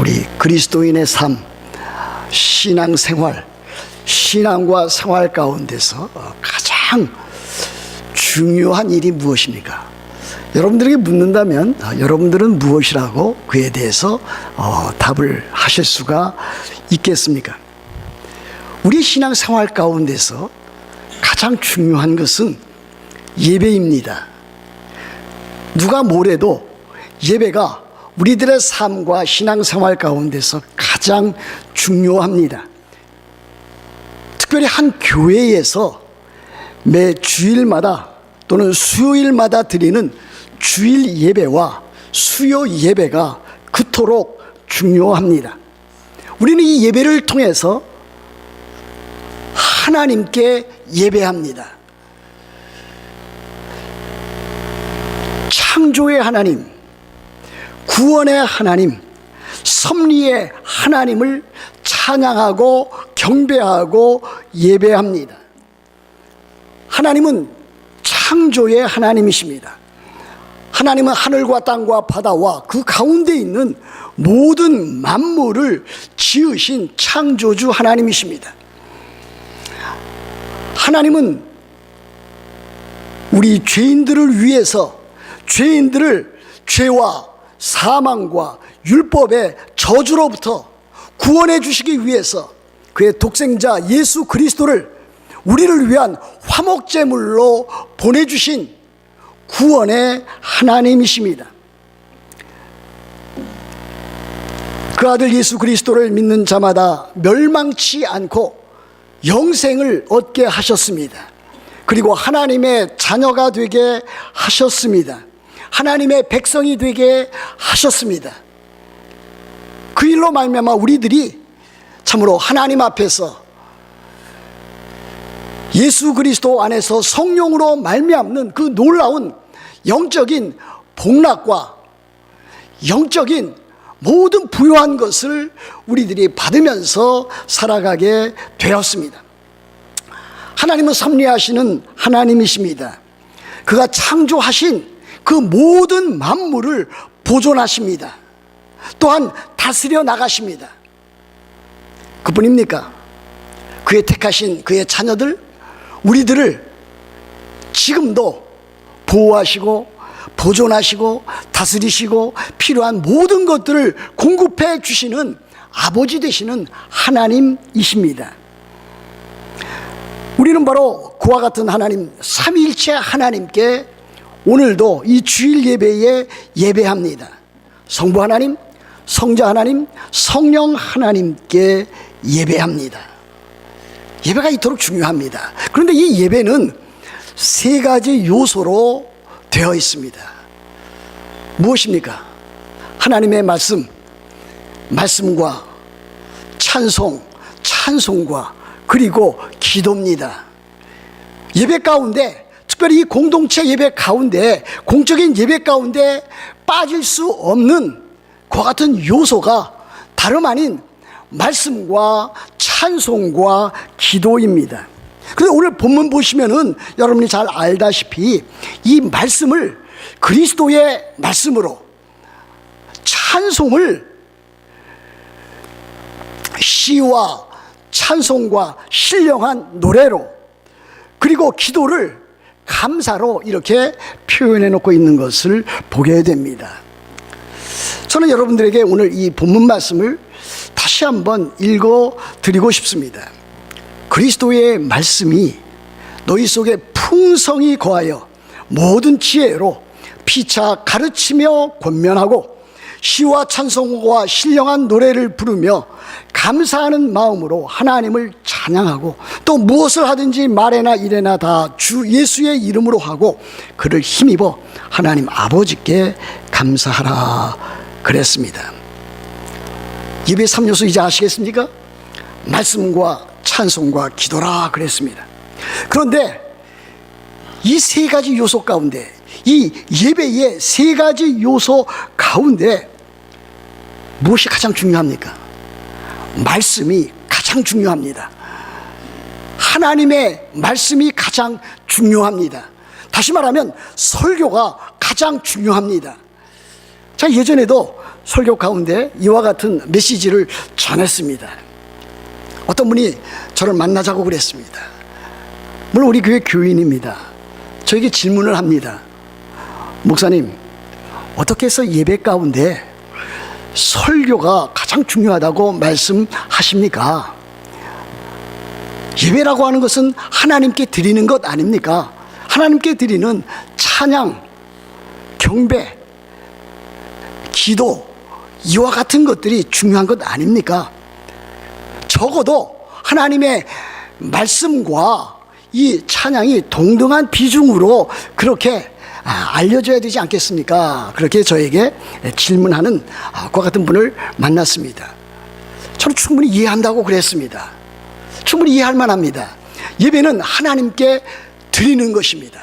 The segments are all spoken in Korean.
우리 그리스도인의 삶, 신앙생활, 신앙과 생활 가운데서 가장 중요한 일이 무엇입니까? 여러분들에게 묻는다면 여러분들은 무엇이라고 그에 대해서 답을 하실 수가 있겠습니까? 우리 신앙생활 가운데서 가장 중요한 것은 예배입니다. 누가 뭐래도 예배가 우리들의 삶과 신앙생활 가운데서 가장 중요합니다. 특별히 한 교회에서 매 주일마다 또는 수요일마다 드리는 주일 예배와 수요 예배가 그토록 중요합니다. 우리는 이 예배를 통해서 하나님께 예배합니다. 창조의 하나님, 구원의 하나님, 섭리의 하나님을 찬양하고 경배하고 예배합니다. 하나님은 창조의 하나님이십니다. 하나님은 하늘과 땅과 바다와 그 가운데 있는 모든 만물을 지으신 창조주 하나님이십니다. 하나님은 우리 죄인들을 위해서 죄인들을 죄와 사망과 율법의 저주로부터 구원해 주시기 위해서 그의 독생자 예수 그리스도를 우리를 위한 화목제물로 보내주신 구원의 하나님이십니다. 그 아들 예수 그리스도를 믿는 자마다 멸망치 않고 영생을 얻게 하셨습니다. 그리고 하나님의 자녀가 되게 하셨습니다. 하나님의 백성이 되게 하셨습니다. 그 일로 말미암아 우리들이 참으로 하나님 앞에서 예수 그리스도 안에서 성령으로 말미암는 그 놀라운 영적인 복락과 영적인 모든 부요한 것을 우리들이 받으면서 살아가게 되었습니다. 하나님은 섭리하시는 하나님이십니다. 그가 창조하신 그 모든 만물을 보존하십니다. 또한 다스려 나가십니다. 그뿐입니까? 그의 택하신 그의 자녀들, 우리들을 지금도 보호하시고 보존하시고 다스리시고 필요한 모든 것들을 공급해 주시는 아버지 되시는 하나님이십니다. 우리는 바로 그와 같은 하나님, 삼위일체 하나님께 오늘도 이 주일 예배에 예배합니다. 성부 하나님, 성자 하나님, 성령 하나님께 예배합니다. 예배가 이토록 중요합니다. 그런데 이 예배는 세 가지 요소로 되어 있습니다. 무엇입니까? 하나님의 말씀, 말씀과 찬송, 찬송과 그리고 기도입니다. 예배 가운데, 특별히 이 공동체 예배 가운데, 공적인 예배 가운데 빠질 수 없는 그와 같은 요소가 다름 아닌 말씀과 찬송과 기도입니다. 그런데 오늘 본문 보시면은 여러분이 잘 알다시피 이 말씀을 그리스도의 말씀으로, 찬송을 시와 찬송과 신령한 노래로, 그리고 기도를 감사로 이렇게 표현해 놓고 있는 것을 보게 됩니다. 저는 여러분들에게 오늘 이 본문 말씀을 다시 한번 읽어 드리고 싶습니다. 그리스도의 말씀이 너희 속에 풍성히 거하여 모든 지혜로 피차 가르치며 권면하고 시와 찬송과 신령한 노래를 부르며 감사하는 마음으로 하나님을 찬양하고 또 무엇을 하든지 말에나 일에나 다 주 예수의 이름으로 하고 그를 힘입어 하나님 아버지께 감사하라 그랬습니다. 예배 3요소 이제 아시겠습니까? 말씀과 찬송과 기도라 그랬습니다. 그런데 이 세 가지 요소 가운데, 이 예배의 세 가지 요소 가운데 무엇이 가장 중요합니까? 말씀이 가장 중요합니다. 하나님의 말씀이 가장 중요합니다. 다시 말하면 설교가 가장 중요합니다. 자, 예전에도 설교 가운데 이와 같은 메시지를 전했습니다. 어떤 분이 저를 만나자고 그랬습니다. 물론 우리 교회 교인입니다. 저에게 질문을 합니다. 목사님, 어떻게 해서 예배 가운데 설교가 가장 중요하다고 말씀하십니까? 예배라고 하는 것은 하나님께 드리는 것 아닙니까? 하나님께 드리는 찬양, 경배, 기도, 이와 같은 것들이 중요한 것 아닙니까? 적어도 하나님의 말씀과 이 찬양이 동등한 비중으로 그렇게 알려져야 되지 않겠습니까? 그렇게 저에게 질문하는 그와 같은 분을 만났습니다. 저는 충분히 이해한다고 그랬습니다. 충분히 이해할 만합니다. 예배는 하나님께 드리는 것입니다.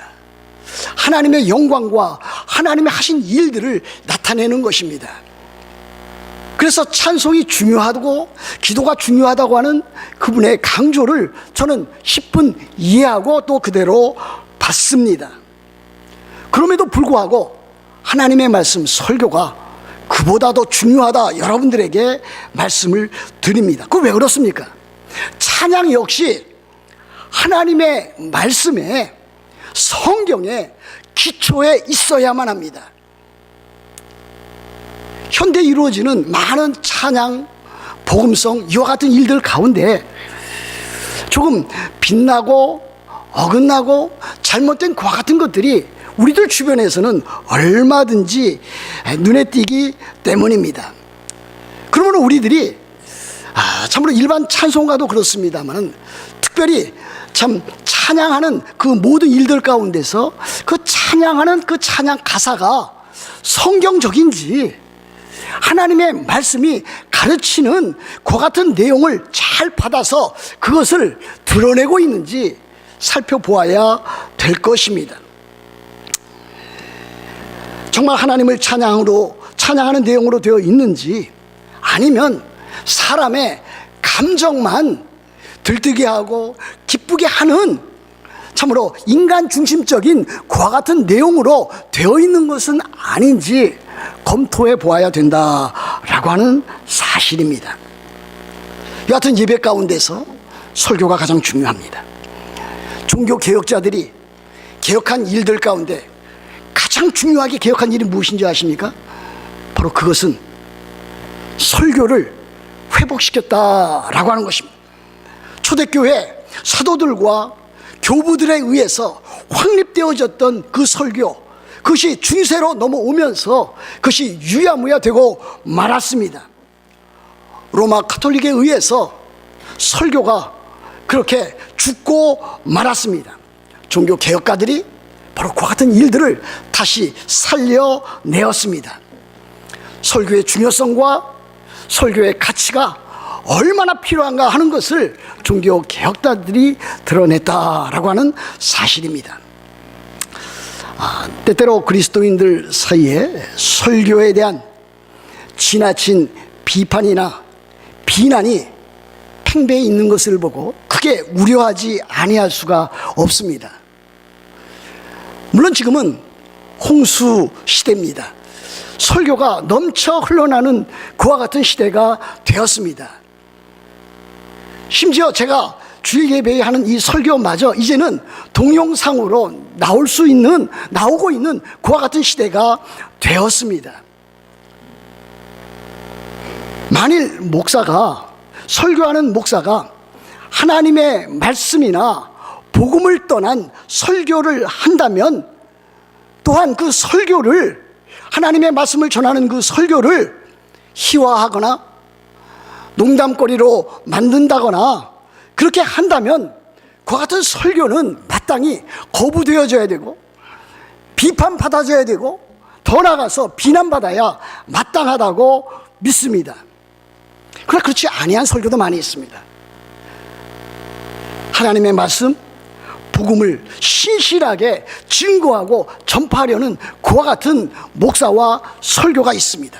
하나님의 영광과 하나님의 하신 일들을 나타내는 것입니다. 그래서 찬송이 중요하고 기도가 중요하다고 하는 그분의 강조를 저는 10분 이해하고 또 그대로 받습니다. 그럼에도 불구하고 하나님의 말씀 설교가 그보다도 중요하다, 여러분들에게 말씀을 드립니다. 그거 왜 그렇습니까? 찬양 역시 하나님의 말씀에, 성경에 기초에 있어야만 합니다. 현대 이루어지는 많은 찬양, 복음성 이와 같은 일들 가운데 조금 빗나고 어긋나고 잘못된 그와 같은 것들이 우리들 주변에서는 얼마든지 눈에 띄기 때문입니다. 그러면 우리들이 참으로 일반 찬송가도 그렇습니다만 특별히 참 찬양하는 그 모든 일들 가운데서 그 찬양하는 그 찬양 가사가 성경적인지 하나님의 말씀이 가르치는 그 같은 내용을 잘 받아서 그것을 드러내고 있는지 살펴보아야 될 것입니다. 정말 하나님을 찬양하는 내용으로 되어 있는지, 아니면 사람의 감정만 들뜨게 하고 기쁘게 하는 참으로 인간 중심적인 그와 같은 내용으로 되어 있는 것은 아닌지 검토해 보아야 된다라고 하는 사실입니다. 여하튼 예배 가운데서 설교가 가장 중요합니다. 종교 개혁자들이 개혁한 일들 가운데 가장 중요하게 개혁한 일이 무엇인지 아십니까? 바로 그것은 설교를 회복시켰다라고 하는 것입니다. 초대교회 사도들과 교부들에 의해서 확립되어졌던 그 설교, 그것이 중세로 넘어오면서 그것이 유야무야 되고 말았습니다. 로마 가톨릭에 의해서 설교가 그렇게 죽고 말았습니다. 종교 개혁가들이 바로 그와 같은 일들을 다시 살려내었습니다. 설교의 중요성과 설교의 가치가 얼마나 필요한가 하는 것을 종교 개혁자들이 드러냈다라고 하는 사실입니다. 때때로 그리스도인들 사이에 설교에 대한 지나친 비판이나 비난이 팽배해 있는 것을 보고 크게 우려하지 아니할 수가 없습니다. 물론 지금은 홍수 시대입니다. 설교가 넘쳐 흘러나는 그와 같은 시대가 되었습니다. 심지어 제가 주일 예배에 하는 이 설교마저 이제는 동영상으로 나오고 있는 그와 같은 시대가 되었습니다. 만일 설교하는 목사가 하나님의 말씀이나 복음을 떠난 설교를 한다면, 또한 그 설교를, 하나님의 말씀을 전하는 그 설교를 희화하거나 농담거리로 만든다거나 그렇게 한다면 그와 같은 설교는 마땅히 거부되어져야 되고 비판받아져야 되고 더 나아가서 비난받아야 마땅하다고 믿습니다. 그러나 그렇지 아니한 설교도 많이 있습니다. 하나님의 말씀, 복음을 신실하게 증거하고 전파하려는 그와 같은 목사와 설교가 있습니다.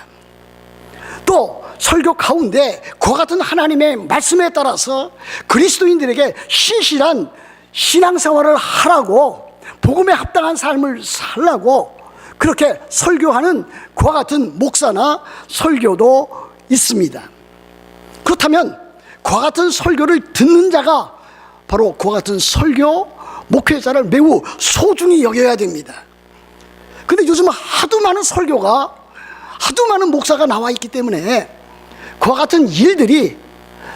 또 설교 가운데 그와 같은 하나님의 말씀에 따라서 그리스도인들에게 신실한 신앙생활을 하라고, 복음에 합당한 삶을 살라고 그렇게 설교하는 그와 같은 목사나 설교도 있습니다. 그렇다면 그와 같은 설교를 듣는 자가 바로 그와 같은 설교 목회자를 매우 소중히 여겨야 됩니다. 근데 요즘 하도 많은 설교가, 하도 많은 목사가 나와 있기 때문에 그와 같은 일들이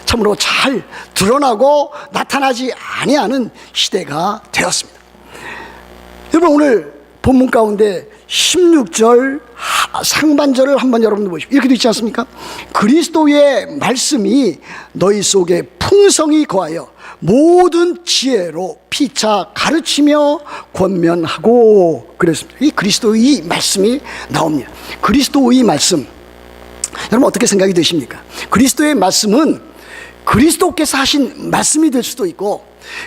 참으로 잘 드러나고 나타나지 아니하는 시대가 되었습니다. 여러분, 오늘 본문 가운데 16절 상반절을 한번 여러분들 보십시오. 이렇게 되어 있지 않습니까? 그리스도의 말씀이 너희 속에 풍성히 거하여 모든 지혜로 피차 가르치며 권면하고 그랬습니다. 이 그리스도의 말씀이 나옵니다. 그리스도의 말씀, 여러분 어떻게 생각이 되십니까? 그리스도의 말씀은 그리스도께서 하신 말씀이 될 수도 있고,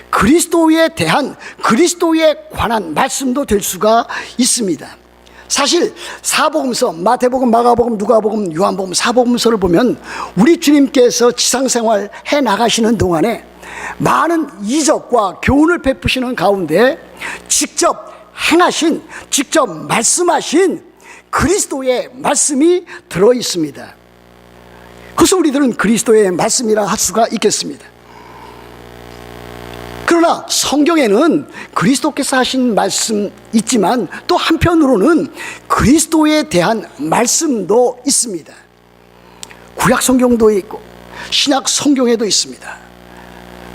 그리스도에 대한, 그리스도에 관한 말씀도 될 수가 있습니다. 사실 사복음서, 마태복음, 마가복음, 누가복음, 요한복음, 사복음서를 보면 우리 주님께서 지상생활 해 나가시는 동안에 많은 이적과 교훈을 베푸시는 가운데 직접 행하신, 직접 말씀하신 그리스도의 말씀이 들어 있습니다. 그래서 우리들은 그리스도의 말씀이라 할 수가 있겠습니다. 그러나 성경에는 그리스도께서 하신 말씀 있지만 또 한편으로는 그리스도에 대한 말씀도 있습니다. 구약 성경도 있고 신약 성경에도 있습니다.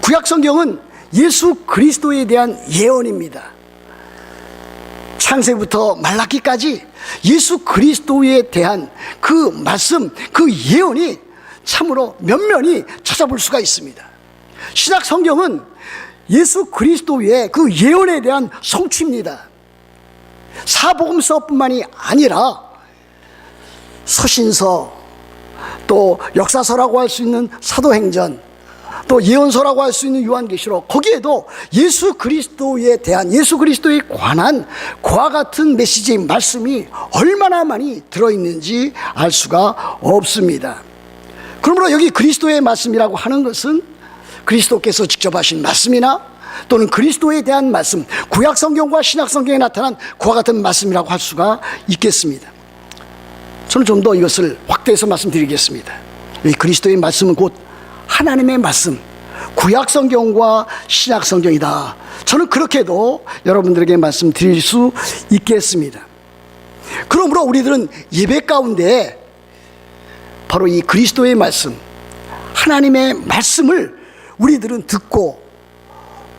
구약 성경은 예수 그리스도에 대한 예언입니다. 창세부터 말라기까지 예수 그리스도에 대한 그 말씀, 그 예언이 참으로 면면히 찾아볼 수가 있습니다. 신약 성경은 예수 그리스도의 그 예언에 대한 성취입니다. 사복음서뿐만이 아니라 서신서, 또 역사서라고 할 수 있는 사도행전, 또 예언서라고 할 수 있는 요한계시록, 거기에도 예수 그리스도에 대한, 예수 그리스도에 관한 그와 같은 메시지의 말씀이 얼마나 많이 들어있는지 알 수가 없습니다. 그러므로 여기 그리스도의 말씀이라고 하는 것은 그리스도께서 직접 하신 말씀이나 또는 그리스도에 대한 말씀, 구약 성경과 신약 성경에 나타난 그와 같은 말씀이라고 할 수가 있겠습니다. 저는 좀 더 이것을 확대해서 말씀드리겠습니다. 이 그리스도의 말씀은 곧 하나님의 말씀, 구약 성경과 신약 성경이다. 저는 그렇게도 여러분들에게 말씀드릴 수 있겠습니다. 그러므로 우리들은 예배 가운데 바로 이 그리스도의 말씀, 하나님의 말씀을 우리들은 듣고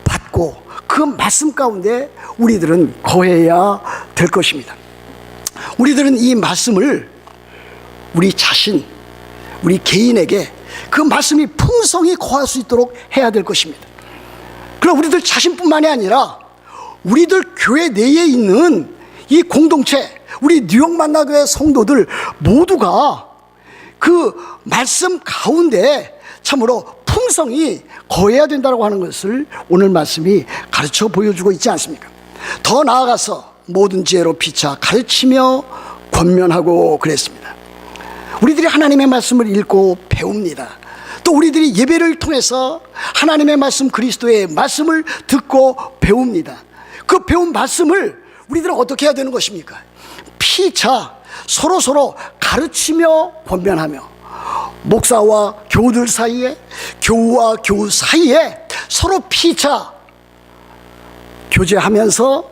받고 그 말씀 가운데 우리들은 거해야 될 것입니다. 우리들은 이 말씀을 우리 자신, 우리 개인에게 그 말씀이 풍성히 거할 수 있도록 해야 될 것입니다. 그럼 우리들 자신뿐만이 아니라 우리들 교회 내에 있는 이 공동체, 우리 뉴욕 만나교회 성도들 모두가 그 말씀 가운데 참으로 풍성히 거해야 된다고 하는 것을 오늘 말씀이 가르쳐 보여주고 있지 않습니까? 더 나아가서 모든 지혜로 피차 가르치며 권면하고 그랬습니다. 우리들이 하나님의 말씀을 읽고 배웁니다. 또 우리들이 예배를 통해서 하나님의 말씀, 그리스도의 말씀을 듣고 배웁니다. 그 배운 말씀을 우리들은 어떻게 해야 되는 것입니까? 피차 서로 가르치며 권면하며, 목사와 교우들 사이에, 교우와 교우 사이에 서로 피차 교제하면서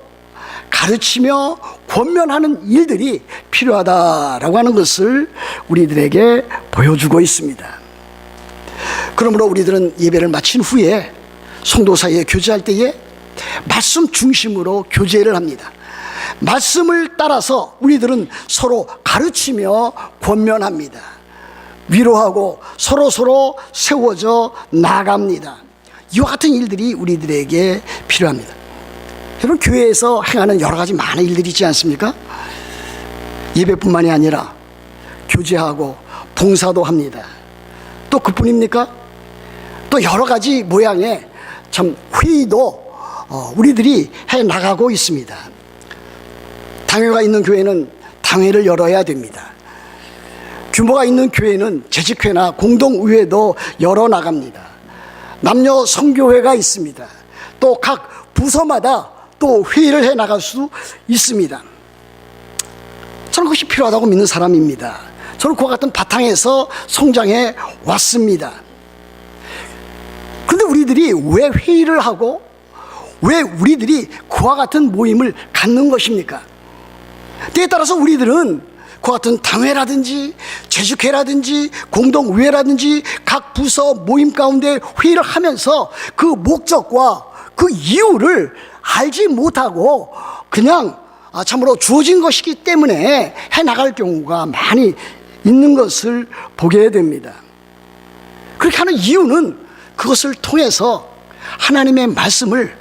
가르치며 권면하는 일들이 필요하다라고 하는 것을 우리들에게 보여주고 있습니다. 그러므로 우리들은 예배를 마친 후에 성도 사이에 교제할 때에 말씀 중심으로 교제를 합니다. 말씀을 따라서 우리들은 서로 가르치며 권면합니다. 위로하고 서로 세워져 나갑니다. 이와 같은 일들이 우리들에게 필요합니다. 여러분, 교회에서 행하는 여러 가지 많은 일들이 있지 않습니까? 예배뿐만이 아니라 교제하고 봉사도 합니다. 또 그뿐입니까? 또 여러 가지 모양의 참 회의도 우리들이 해 나가고 있습니다. 당회가 있는 교회는 당회를 열어야 됩니다. 규모가 있는 교회는 재직회나 공동의회도 열어나갑니다. 남녀 성교회가 있습니다. 또 각 부서마다 또 회의를 해 나갈 수 있습니다. 그것이 필요하다고 믿는 사람입니다. 저는 그와 같은 바탕에서 성장해 왔습니다. 그런데 우리들이 왜 회의를 하고 왜 우리들이 그와 같은 모임을 갖는 것입니까? 때에 따라서 우리들은 그와 같은 당회라든지 제주회라든지 공동의회라든지 각 부서 모임 가운데 회의를 하면서 그 목적과 그 이유를 알지 못하고 그냥 참으로 주어진 것이기 때문에 해나갈 경우가 많이 있는 것을 보게 됩니다. 그렇게 하는 이유는 그것을 통해서 하나님의 말씀을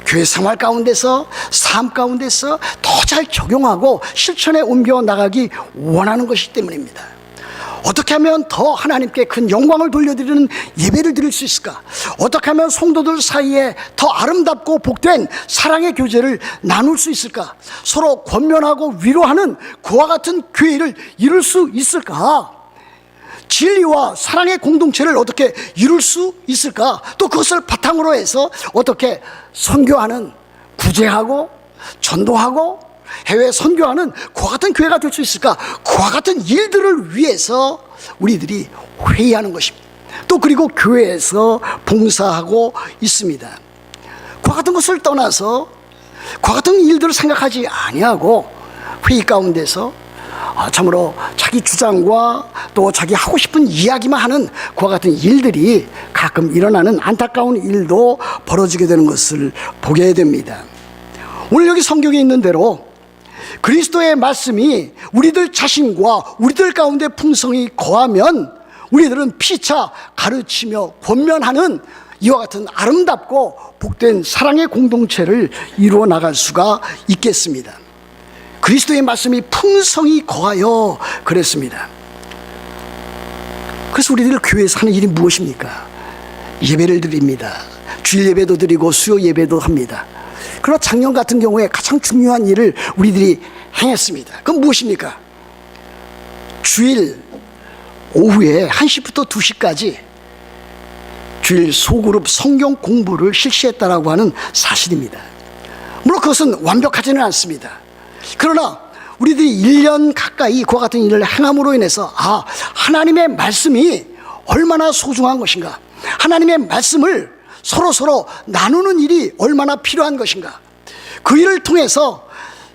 교회 생활 가운데서 삶 가운데서 더 잘 적용하고 실천에 옮겨 나가기 원하는 것이기 때문입니다. 어떻게 하면 더 하나님께 큰 영광을 돌려드리는 예배를 드릴 수 있을까? 어떻게 하면 성도들 사이에 더 아름답고 복된 사랑의 교제를 나눌 수 있을까? 서로 권면하고 위로하는 그와 같은 교회를 이룰 수 있을까? 진리와 사랑의 공동체를 어떻게 이룰 수 있을까? 또 그것을 바탕으로 해서 어떻게 선교하는, 구제하고 전도하고 해외 선교하는 그와 같은 교회가 될 수 있을까? 그와 같은 일들을 위해서 우리들이 회의하는 것입니다. 또 그리고 교회에서 봉사하고 있습니다. 그와 같은 것을 떠나서 그와 같은 일들을 생각하지 아니하고 회의 가운데서 참으로 자기 주장과 또 자기 하고 싶은 이야기만 하는 그와 같은 일들이 가끔 일어나는 안타까운 일도 벌어지게 되는 것을 보게 됩니다. 오늘 여기 성경에 있는 대로 그리스도의 말씀이 우리들 자신과 우리들 가운데 풍성히 거하면 우리들은 피차 가르치며 권면하는 이와 같은 아름답고 복된 사랑의 공동체를 이루어 나갈 수가 있겠습니다. 그리스도의 말씀이 풍성히 거하여 그랬습니다. 그래서 우리들 교회에서 하는 일이 무엇입니까? 예배를 드립니다. 주일 예배도 드리고 수요 예배도 합니다. 그러나 작년 같은 경우에 가장 중요한 일을 우리들이 행했습니다. 그건 무엇입니까? 주일 오후에 1시부터 2시까지 주일 소그룹 성경 공부를 실시했다라고 하는 사실입니다. 물론 그것은 완벽하지는 않습니다. 그러나 우리들이 1년 가까이 그와 같은 일을 행함으로 인해서 하나님의 말씀이 얼마나 소중한 것인가, 하나님의 말씀을 서로 나누는 일이 얼마나 필요한 것인가, 그 일을 통해서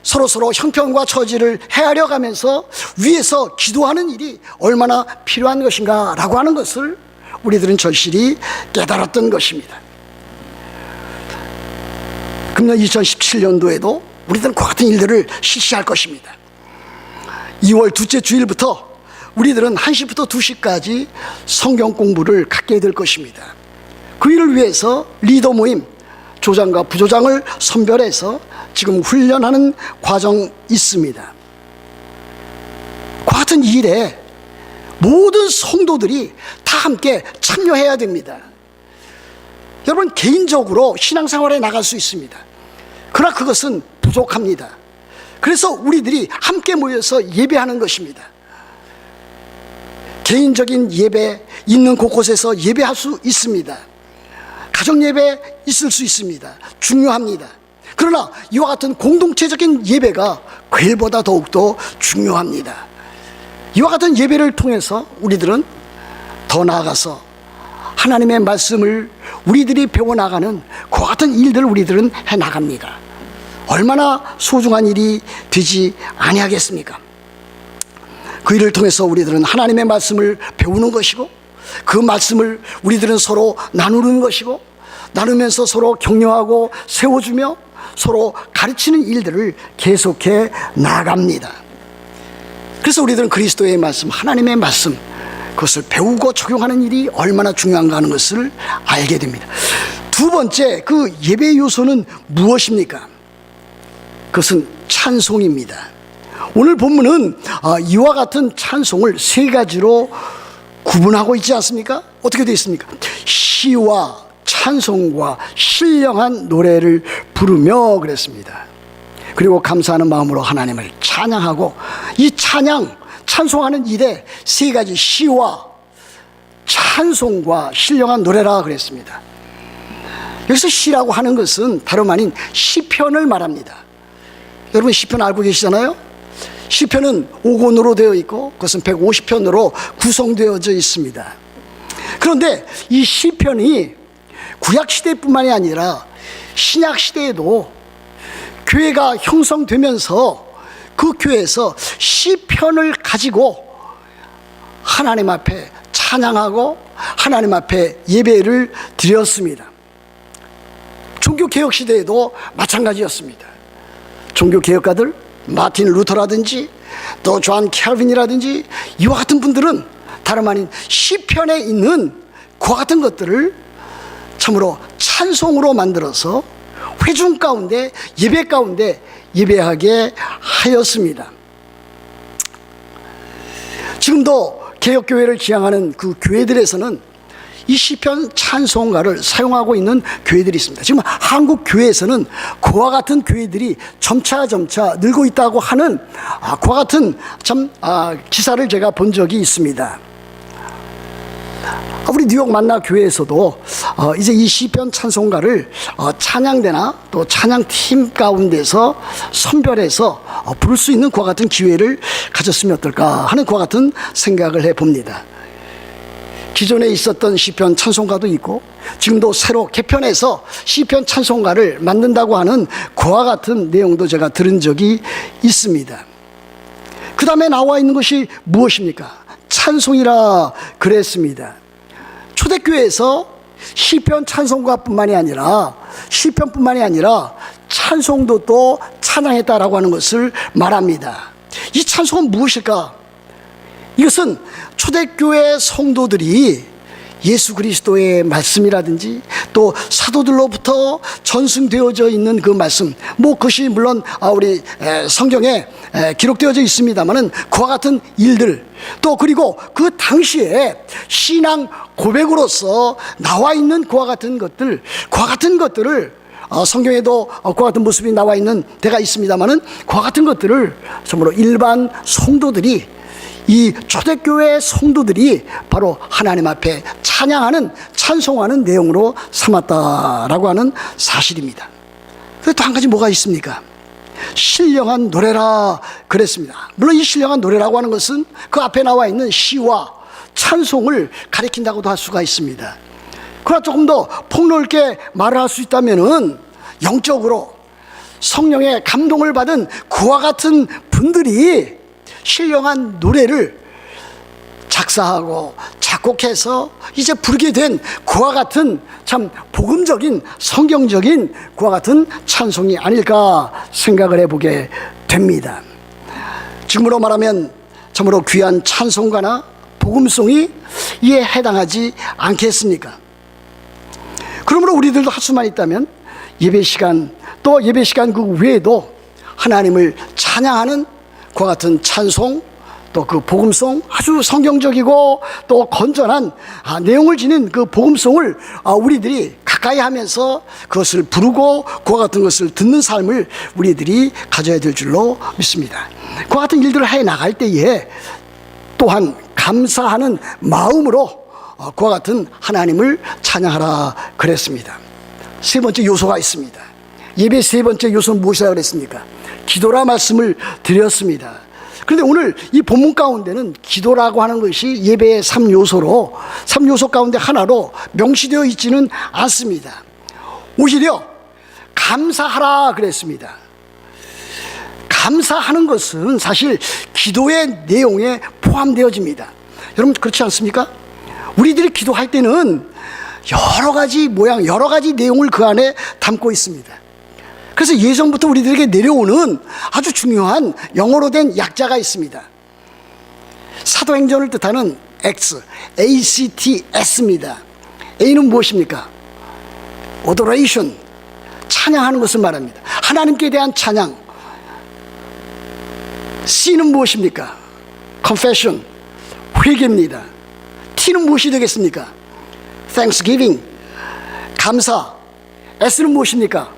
서로 형편과 처지를 헤아려 가면서 위에서 기도하는 일이 얼마나 필요한 것인가 라고 하는 것을 우리들은 절실히 깨달았던 것입니다. 금년 2017년도에도 우리들은 그 같은 일들을 실시할 것입니다. 2월 둘째 주일부터 우리들은 1시부터 2시까지 성경 공부를 갖게 될 것입니다. 그 일을 위해서 리더 모임, 조장과 부조장을 선별해서 지금 훈련하는 과정이 있습니다. 그 같은 일에 모든 성도들이 다 함께 참여해야 됩니다. 여러분, 개인적으로 신앙생활에 나갈 수 있습니다. 그러나 그것은 부족합니다. 그래서 우리들이 함께 모여서 예배하는 것입니다. 개인적인 예배 있는 곳곳에서 예배할 수 있습니다. 가정 예배 있을 수 있습니다. 중요합니다. 그러나 이와 같은 공동체적인 예배가 그 일보다 더욱더 중요합니다. 이와 같은 예배를 통해서 우리들은 더 나아가서 하나님의 말씀을 우리들이 배워나가는 그 같은 일들을 우리들은 해나갑니다. 얼마나 소중한 일이 되지 아니하겠습니까? 그 일을 통해서 우리들은 하나님의 말씀을 배우는 것이고, 그 말씀을 우리들은 서로 나누는 것이고, 나누면서 서로 격려하고 세워주며 서로 가르치는 일들을 계속해 나갑니다. 그래서 우리들은 그리스도의 말씀, 하나님의 말씀, 그것을 배우고 적용하는 일이 얼마나 중요한가 하는 것을 알게 됩니다. 두 번째, 그 예배 요소는 무엇입니까? 그것은 찬송입니다. 오늘 본문은 이와 같은 찬송을 세 가지로 구분하고 있지 않습니까? 어떻게 되어 있습니까? 시와 찬송과 신령한 노래를 부르며 그랬습니다. 그리고 감사하는 마음으로 하나님을 찬양하고, 이 찬송하는 일에 세 가지 시와 찬송과 신령한 노래라 그랬습니다. 여기서 시라고 하는 것은 다름 아닌 시편을 말합니다. 여러분, 시편 알고 계시잖아요? 시편은 5권으로 되어 있고 그것은 150편으로 구성되어져 있습니다. 그런데 이 시편이 구약시대뿐만이 아니라 신약시대에도 교회가 형성되면서 그 교회에서 시편을 가지고 하나님 앞에 찬양하고 하나님 앞에 예배를 드렸습니다. 종교개혁 시대에도 마찬가지였습니다. 종교개혁가들 마틴 루터라든지 또 존 캘빈이라든지 이와 같은 분들은 다름 아닌 시편에 있는 그와 같은 것들을 참으로 찬송으로 만들어서 회중 가운데 예배 가운데 예배하게 하였습니다. 지금도 개혁교회를 지향하는 그 교회들에서는 이 시편 찬송가를 사용하고 있는 교회들이 있습니다. 지금 한국 교회에서는 그와 같은 교회들이 점차 늘고 있다고 하는 그와 같은 기사를 제가 본 적이 있습니다. 우리 뉴욕 만나 교회에서도 이제 이 시편 찬송가를 찬양대나 또 찬양팀 가운데서 선별해서 부를 수 있는 그와 같은 기회를 가졌으면 어떨까 하는 그와 같은 생각을 해봅니다. 기존에 있었던 시편 찬송가도 있고 지금도 새로 개편해서 시편 찬송가를 만든다고 하는 그와 같은 내용도 제가 들은 적이 있습니다. 그 다음에 나와 있는 것이 무엇입니까? 찬송이라 그랬습니다. 초대교회에서 시편 찬송가뿐만이 아니라 시편뿐만이 아니라 찬송도 또 찬양했다라고 하는 것을 말합니다. 이 찬송은 무엇일까? 이것은 초대교회 성도들이 예수 그리스도의 말씀이라든지 또 사도들로부터 전승되어져 있는 그 말씀, 그것이 물론 우리 성경에 기록되어져 있습니다만은 그와 같은 일들, 또 그리고 그 당시에 신앙 고백으로서 나와 있는 그와 같은 것들을 성경에도 그와 같은 모습이 나와 있는 데가 있습니다만은 그와 같은 것들을 정말로 일반 성도들이, 이 초대교회 성도들이 바로 하나님 앞에 찬양하는, 찬송하는 내용으로 삼았다라고 하는 사실입니다. 그런데 또 한 가지 뭐가 있습니까? 신령한 노래라 그랬습니다. 물론 이 신령한 노래라고 하는 것은 그 앞에 나와 있는 시와 찬송을 가리킨다고도 할 수가 있습니다. 그러나 조금 더 폭넓게 말을 할 수 있다면은 영적으로 성령의 감동을 받은 그와 같은 분들이 신령한 노래를 작사하고 작곡해서 이제 부르게 된 그와 같은 참 복음적인 성경적인 그와 같은 찬송이 아닐까 생각을 해보게 됩니다. 지금으로 말하면 참으로 귀한 찬송가나 복음송이 이에 해당하지 않겠습니까? 그러므로 우리들도 할 수만 있다면 예배 시간, 또 예배 시간 그 외에도 하나님을 찬양하는 그와 같은 찬송, 또 그 복음송, 아주 성경적이고 또 건전한 내용을 지닌 그 복음송을 우리들이 가까이 하면서 그것을 부르고 그와 같은 것을 듣는 삶을 우리들이 가져야 될 줄로 믿습니다. 그와 같은 일들을 해 나갈 때에 또한 감사하는 마음으로 그와 같은 하나님을 찬양하라 그랬습니다. 세 번째 요소가 있습니다. 예배 세 번째 요소는 무엇이라고 그랬습니까? 기도라 말씀을 드렸습니다. 그런데 오늘 이 본문 가운데는 기도라고 하는 것이 예배의 3요소 가운데 하나로 명시되어 있지는 않습니다. 오히려 감사하라 그랬습니다. 감사하는 것은 사실 기도의 내용에 포함되어집니다. 여러분 그렇지 않습니까? 우리들이 기도할 때는 여러 가지 모양, 여러 가지 내용을 그 안에 담고 있습니다. 그래서 예전부터 우리들에게 내려오는 아주 중요한 영어로 된 약자가 있습니다. 사도행전을 뜻하는 ACTS입니다. A는 무엇입니까? Adoration, 찬양하는 것을 말합니다. 하나님께 대한 찬양. C는 무엇입니까? Confession, 회개입니다. T는 무엇이 되겠습니까? Thanksgiving, 감사. S는 무엇입니까?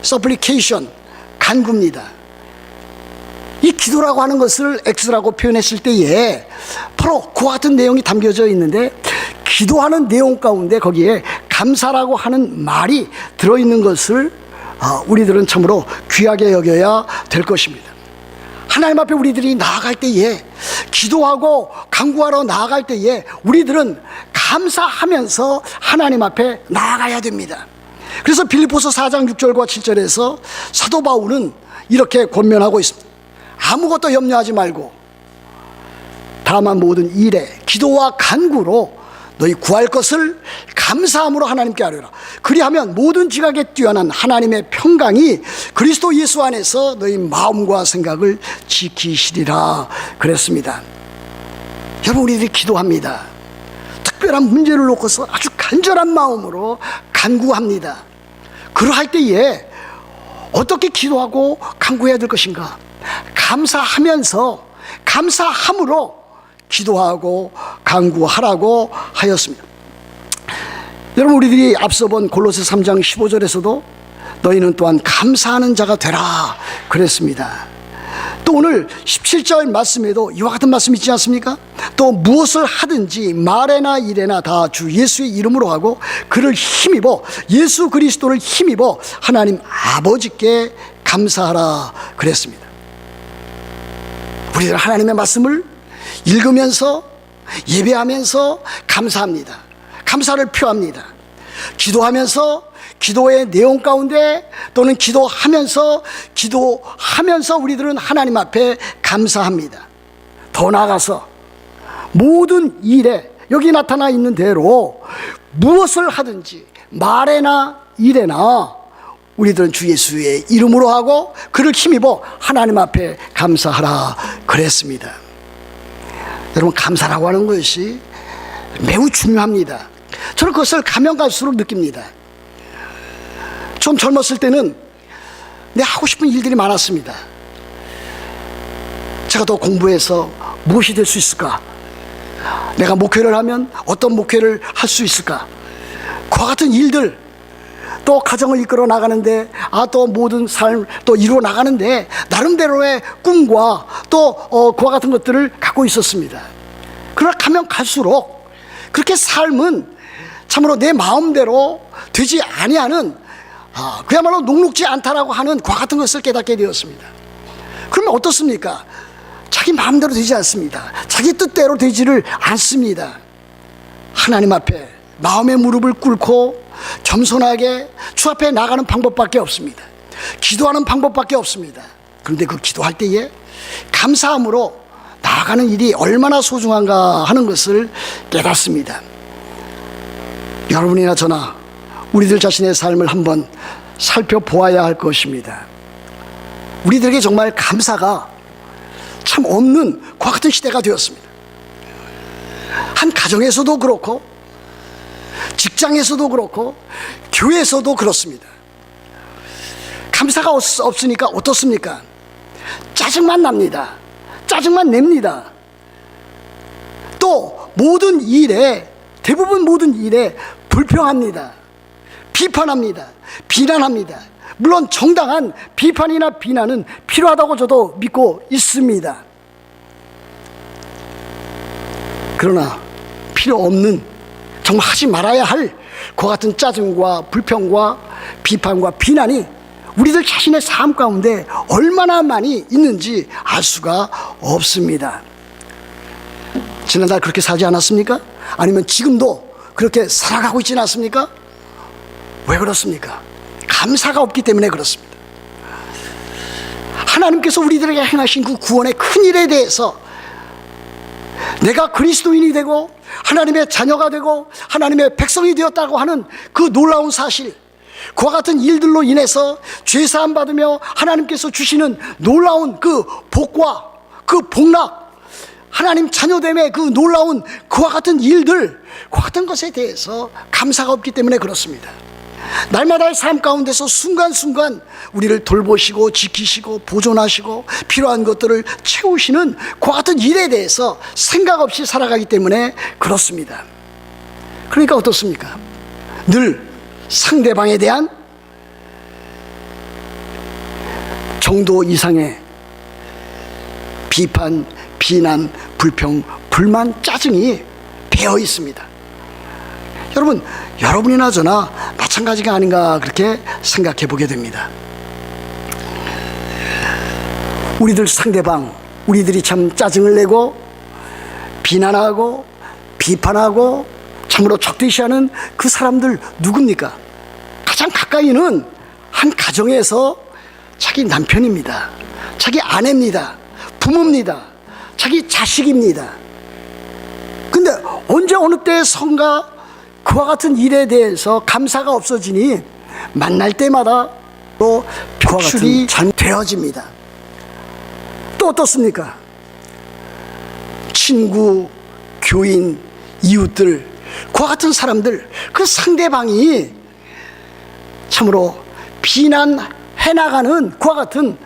Supplication, 간구입니다. 이 기도라고 하는 것을 X라고 표현했을 때에 바로 그와 같은 내용이 담겨져 있는데, 기도하는 내용 가운데 거기에 감사라고 하는 말이 들어있는 것을 우리들은 참으로 귀하게 여겨야 될 것입니다. 하나님 앞에 우리들이 나아갈 때에, 기도하고 간구하러 나아갈 때에 우리들은 감사하면서 하나님 앞에 나아가야 됩니다. 그래서 빌립보서 4장 6절과 7절에서 사도 바울은 이렇게 권면하고 있습니다. 아무것도 염려하지 말고 다만 모든 일에 기도와 간구로 너희 구할 것을 감사함으로 하나님께 아뢰라. 그리하면 모든 지각에 뛰어난 하나님의 평강이 그리스도 예수 안에서 너희 마음과 생각을 지키시리라 그랬습니다. 여러분, 우리들이 기도합니다. 특별한 문제를 놓고서 아주 간절한 마음으로 간구합니다. 그러할 때에 어떻게 기도하고 간구해야 될 것인가? 감사함으로 기도하고 간구하라고 하였습니다. 여러분, 우리들이 앞서 본 골로새 3장 15절에서도 너희는 또한 감사하는 자가 되라 그랬습니다. 또 오늘 17절 말씀에도 이와 같은 말씀 있지 않습니까? 또 무엇을 하든지 말에나 일에나 다 주 예수의 이름으로 하고 그를 힘입어 예수 그리스도를 힘입어 하나님 아버지께 감사하라 그랬습니다. 우리들은 하나님의 말씀을 읽으면서 예배하면서 감사합니다. 감사를 표합니다. 기도하면서 기도의 내용 가운데 또는 기도하면서 우리들은 하나님 앞에 감사합니다. 더 나아가서 모든 일에 여기 나타나 있는 대로 무엇을 하든지 말에나 일에나 우리들은 주 예수의 이름으로 하고 그를 힘입어 하나님 앞에 감사하라 그랬습니다. 여러분, 감사라고 하는 것이 매우 중요합니다. 저는 그것을 가면 갈수록 느낍니다. 좀 젊었을 때는 내 하고 싶은 일들이 많았습니다. 제가 더 공부해서 무엇이 될 수 있을까? 내가 목회를 하면 어떤 목회를 할 수 있을까? 그와 같은 일들, 또 가정을 이끌어 나가는데, 또 모든 삶 또 이루어 나가는데 나름대로의 꿈과 또 그와 같은 것들을 갖고 있었습니다. 그러나 가면 갈수록 그렇게 삶은 참으로 내 마음대로 되지 아니하는 그야말로 녹록지 않다라고 하는 그와 같은 것을 깨닫게 되었습니다. 그러면 어떻습니까? 자기 마음대로 되지 않습니다. 자기 뜻대로 되지를 않습니다. 하나님 앞에 마음의 무릎을 꿇고 겸손하게 주 앞에 나가는 방법밖에 없습니다. 기도하는 방법밖에 없습니다. 그런데 그 기도할 때에 감사함으로 나아가는 일이 얼마나 소중한가 하는 것을 깨닫습니다. 여러분이나 저나 우리들 자신의 삶을 한번 살펴보아야 할 것입니다. 우리들에게 정말 감사가 참 없는 그와 같은 시대가 되었습니다. 한 가정에서도 그렇고 직장에서도 그렇고 교회에서도 그렇습니다. 감사가 없으니까 어떻습니까? 짜증만 납니다. 짜증만 냅니다. 또 모든 일에, 대부분 모든 일에 불평합니다. 비판합니다. 비난합니다. 물론 정당한 비판이나 비난은 필요하다고 저도 믿고 있습니다. 그러나 필요 없는, 정말 하지 말아야 할 그와 같은 짜증과 불평과 비판과 비난이 우리들 자신의 삶 가운데 얼마나 많이 있는지 알 수가 없습니다. 지난달 그렇게 살지 않았습니까? 아니면 지금도 그렇게 살아가고 있지는 않습니까? 왜 그렇습니까? 감사가 없기 때문에 그렇습니다. 하나님께서 우리들에게 행하신 그 구원의 큰 일에 대해서 내가 그리스도인이 되고 하나님의 자녀가 되고 하나님의 백성이 되었다고 하는 그 놀라운 사실, 그와 같은 일들로 인해서 죄사함 받으며 하나님께서 주시는 놀라운 그 복과 그 복락, 하나님 자녀됨의 그 놀라운 그와 같은 일들, 그와 같은 것에 대해서 감사가 없기 때문에 그렇습니다. 날마다의 삶 가운데서 순간순간 우리를 돌보시고 지키시고 보존하시고 필요한 것들을 채우시는 그와 같은 일에 대해서 생각 없이 살아가기 때문에 그렇습니다. 그러니까 어떻습니까? 늘 상대방에 대한 정도 이상의 비판, 비난, 불평, 불만, 짜증이 배어 있습니다. 여러분, 여러분이나 저나 마찬가지가 아닌가 그렇게 생각해 보게 됩니다. 우리들 상대방, 우리들이 참 짜증을 내고 비난하고 비판하고 참으로 적대시하는 그 사람들 누굽니까? 가장 가까이는 한 가정에서 자기 남편입니다. 자기 아내입니다. 부모입니다. 자기 자식입니다. 근데 언제 어느 때선가 그와 같은 일에 대해서 감사가 없어지니 만날 때마다 또 벽출이 되어집니다. 또 어떻습니까? 친구, 교인, 이웃들, 그와 같은 사람들, 그 상대방이 참으로 비난해 나가는 그와 같은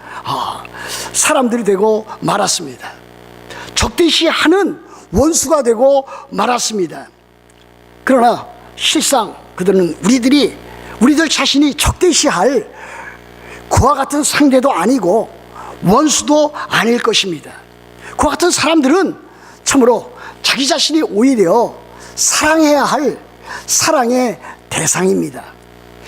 사람들이 되고 말았습니다. 적대시하는 원수가 되고 말았습니다. 그러나 실상 그들은 우리들 자신이 적대시할 그와 같은 상대도 아니고 원수도 아닐 것입니다. 그와 같은 사람들은 참으로 자기 자신이 오히려 사랑해야 할 사랑의 대상입니다.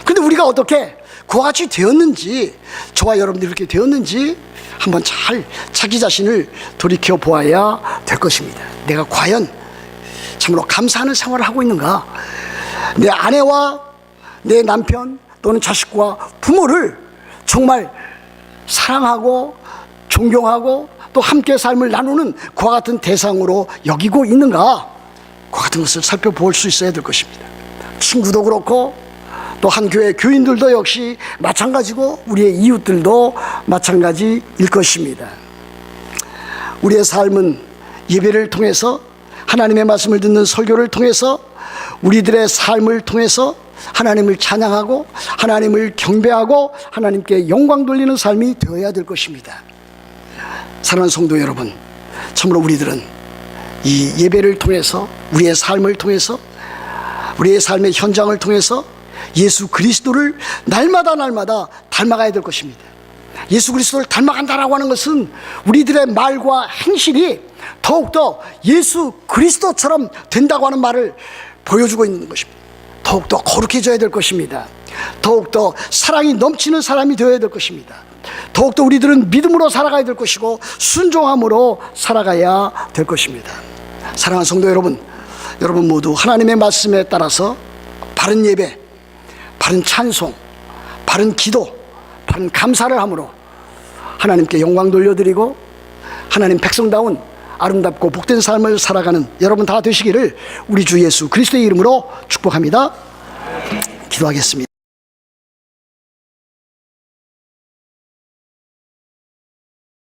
근데 우리가 어떻게 그와 같이 되었는지, 저와 여러분들이 이렇게 되었는지 한번 잘 자기 자신을 돌이켜 보아야 될 것입니다. 내가 과연 참으로 감사하는 생활을 하고 있는가? 내 아내와 내 남편 또는 자식과 부모를 정말 사랑하고 존경하고 또 함께 삶을 나누는 그와 같은 대상으로 여기고 있는가? 그와 같은 것을 살펴볼 수 있어야 될 것입니다. 친구도 그렇고 또 한 교회 교인들도 역시 마찬가지고 우리의 이웃들도 마찬가지일 것입니다. 우리의 삶은 예배를 통해서, 하나님의 말씀을 듣는 설교를 통해서, 우리들의 삶을 통해서 하나님을 찬양하고 하나님을 경배하고 하나님께 영광 돌리는 삶이 되어야 될 것입니다. 사랑하는 성도 여러분, 참으로 우리들은 이 예배를 통해서, 우리의 삶을 통해서, 우리의 삶의 현장을 통해서 예수 그리스도를 날마다 닮아가야 될 것입니다. 예수 그리스도를 닮아간다라고 하는 것은 우리들의 말과 행실이 더욱더 예수 그리스도처럼 된다고 하는 말을 보여주고 있는 것입니다. 더욱더 거룩해져야 될 것입니다. 더욱더 사랑이 넘치는 사람이 되어야 될 것입니다. 더욱더 우리들은 믿음으로 살아가야 될 것이고 순종함으로 살아가야 될 것입니다. 사랑하는 성도 여러분, 여러분 모두 하나님의 말씀에 따라서 바른 예배, 바른 찬송, 바른 기도, 바른 감사를 함으로 하나님께 영광 돌려드리고 하나님 백성다운 아름답고 복된 삶을 살아가는 여러분 다 되시기를 우리 주 예수 그리스도의 이름으로 축복합니다. 기도하겠습니다.